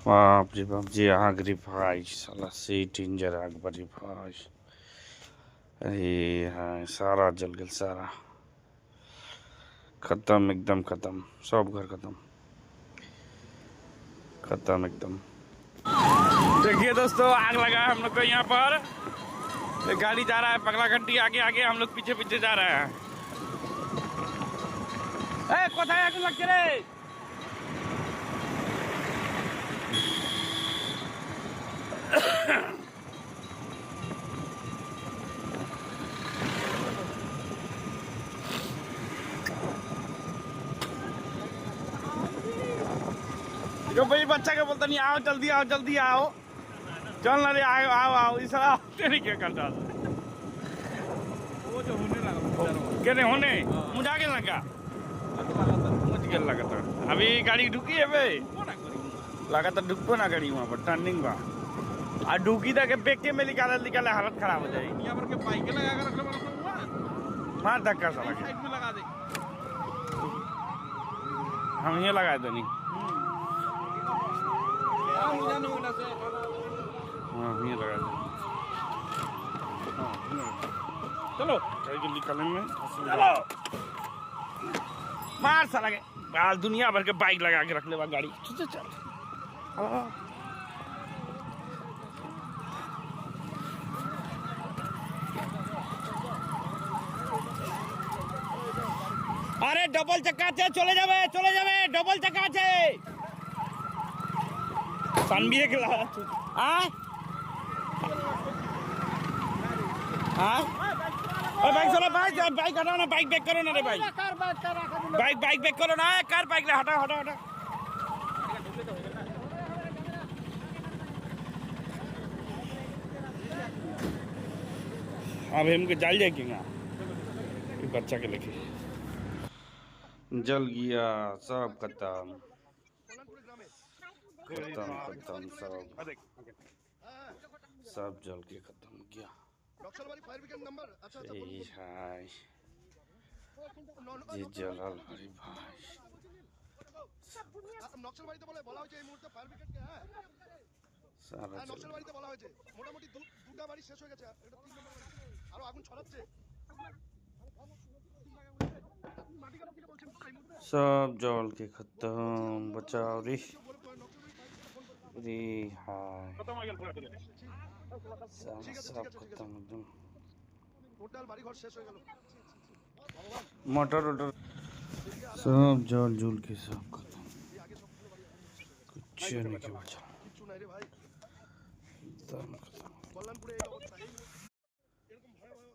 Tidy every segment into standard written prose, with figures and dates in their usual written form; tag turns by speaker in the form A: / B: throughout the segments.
A: बाप रे बाप जी आग रे भाई साला से डेंजर आग बड़ी भाई। अरे हाँ सारा जल गया सारा खत्म एकदम खत्म सब घर खत्म खत्म एकदम। देखिए दोस्तों आग लगा है हम लोग को यहाँ पर। एक गाड़ी जा रहा है पगला घंटी आगे आगे हम लोग पीछे पीछे जा रहे हैं। कोথায় আগুন লাগছে রে? जो भाई बच्चा के बोलता नहीं आओ जल्दी आओ चल ना रे आओ आओ आओ इस तेरी क्या करता वो जो होने लगा कहने होने मुझे आगे लगा मुझे लगा था अभी गाड़ी ढुकी है भाई लगा था ढुको ना गाड़ी वहाँ पर टर्निंग बा और ढुकी था के बेक के में निकाले हालत खराब हो जाएगी। यहाँ पर के बाइक लगा कर रखने वाला हुआ मार धक्का साला साइड में लगा दे हम ये लगाए तो नहीं हाँ ये लगा दे चलो गाड़ी निकालने में चलो मार साला के बाल दुनिया भर के बाइक लगा के रख ले गाड़ी चल चल। अरे डबल चक्का আছে চলে যাবে ডবল চাকা আছে সানবি গেলা হ্যাঁ হ্যাঁ ओ बाइक चलो बाइक हटाओ ना बाइक बैक करो ना रे भाई बाइक बैक करो ना कार बाइक ले हटाओ अब हमको जल जाएगी ना बच्चा के लेके जल गया सब खत्म सब जल के खत्म गया। जी जलाल हरी भाई
B: নকশালবাড়িতে বলা হয়েছে এই মুহূর্তে ফায়ার ব্রিগেডকে হ্যাঁ নকশালবাড়িতে বলা হয়েছে মোটামুটি দুটা বাড়ি শেষ হয়ে গেছে এটা 3 নম্বর আরো আগুন ছড়াচ্ছে
A: सब जल के खत्म बचाओ रे रे हाय सब खत्म एकदम
B: টোটাল বাড়ি ঘর শেষ হয়ে গেল
A: मोटर सब जल जुल के सब खत्म कुछ नहीं के बचा
B: কিচ্ছু নাই রে ভাই
A: एकदम खत्म।
B: কল্যাণপুরে এই অবস্থা এরকম ভয়াবহ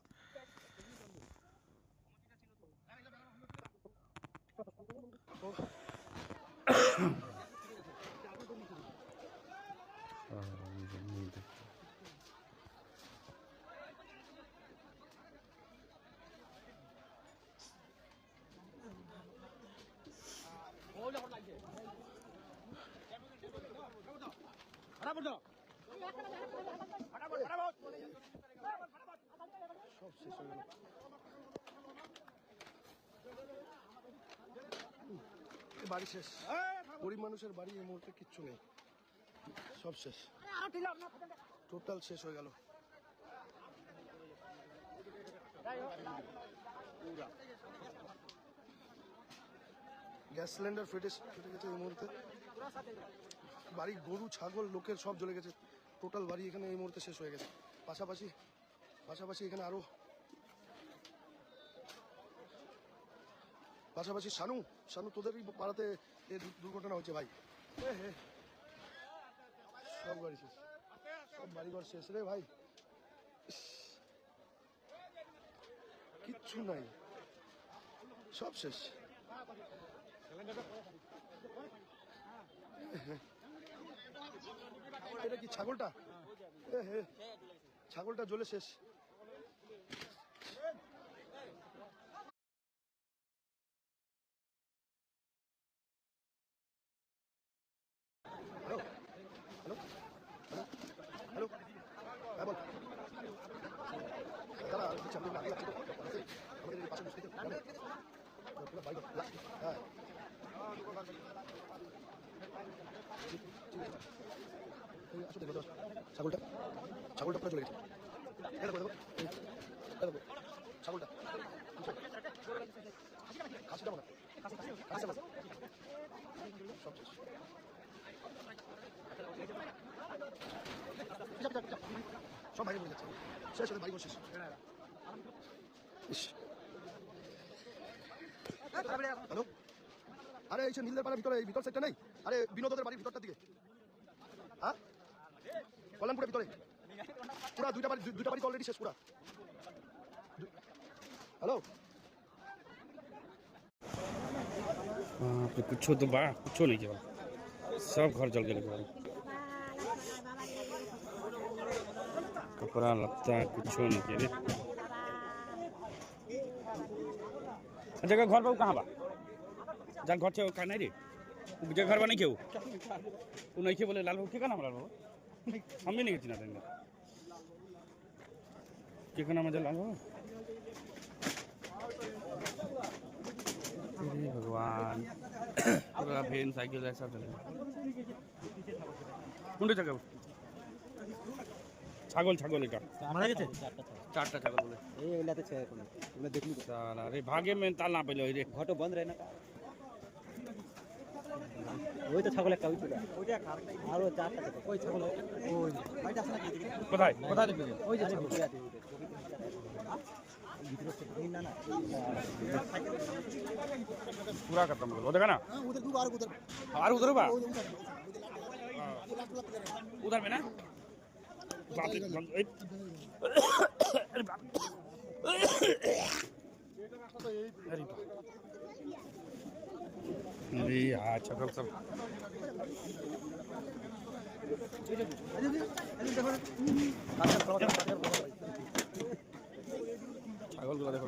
B: বাড়ি শেষ গরিব মানুষের বাড়ি এই মুহূর্তে কিচ্ছু নেই সব শেষ টোটাল শেষ হয়ে গেল গ্যাস সিলিন্ডার ফেটে গেছে এই মুহূর্তে বাড়ি গরু ছাগল লোকের সব জ্বলে গেছে টোটাল বাড়ি এখানে এই মুহূর্তে শেষ হয়ে গেছে পাশাপাশি এখানে আরো পাশাপাশি শানু তোদেরই পাড়াতে এই দুর্ঘটনা হচ্ছে ভাই সব বাড়ি শেষ সব বাড়িঘর শেষ রে ভাই কিচ্ছু নাই সব শেষ এটা কি ছাগলটা জ্বলে শেষ হ্যালো হ্যাঁ বল দাঁড়া আমাদের পাশে বসতে হ্যাঁ ঠিক আছে আসো দেখো তো, ছাগলটা ছাগলটা পুরো চলে গেছে। এই দেখো, দেখো, এই দেখো, ছাগলটা খাসিটা বলা খাসি না, সব শেষ। সব বাইরে পড়ে যাচ্ছে, শেষ হলে বাড়ি শেষ। ইস, হ্যালো, আরে এই যে নীলদের পাড়ার ভিতরে, এই ভিতর সাইডটা নেই, আরে বিনোদনের বাড়ির ভিতরটার দিকে, হ্যাঁ কল্যাণপুরের ভিতরে পুরা দুইটা বাড়ি তো অলরেডি শেষ পুরা। हेलो
A: कुछ तो बा कुछ नहीं केवल सब घर जल गए केवल कपड़ा लगता कुछ नहीं के रे। जगह घर बाबू कहाँ बा जहाँ घर छे का नहीं रे जगह घर बा नहीं केहू तू नहीं के बोले लाल बाबू के का नाम लाल बाबू हम भी नहीं चिना देंगे के का नाम है लाल बाबू। अरे भगवान पूरा भैन साइकिल ऐसा चले কোনটা জায়গা ছাগল ছাগল এটা
C: মারা গেছে
A: চারটা ছাগল বলে
C: এই এলাতে ছে এখন আমরা দেখলি তো
A: সালা রে ভাগে में ताल ना পেলো রে
C: ঘটো বন্ধ রে না ওই তো ছাগল একটা ওইটা ওইটা আরো চারটা আছে কই ছাগল ওই ভাইটা আছে নাকি
A: কোথায় কোথায় দেখলি
C: ওই যে ছাগল আছে ভিতরে তো না না
A: पूरा खत्म हो गया देखा ना
B: उधर दो
A: और उधर बा उधर में ना बाप रे अरे बाप अरे बाप अरे यार छगल सब छगल गुला देखो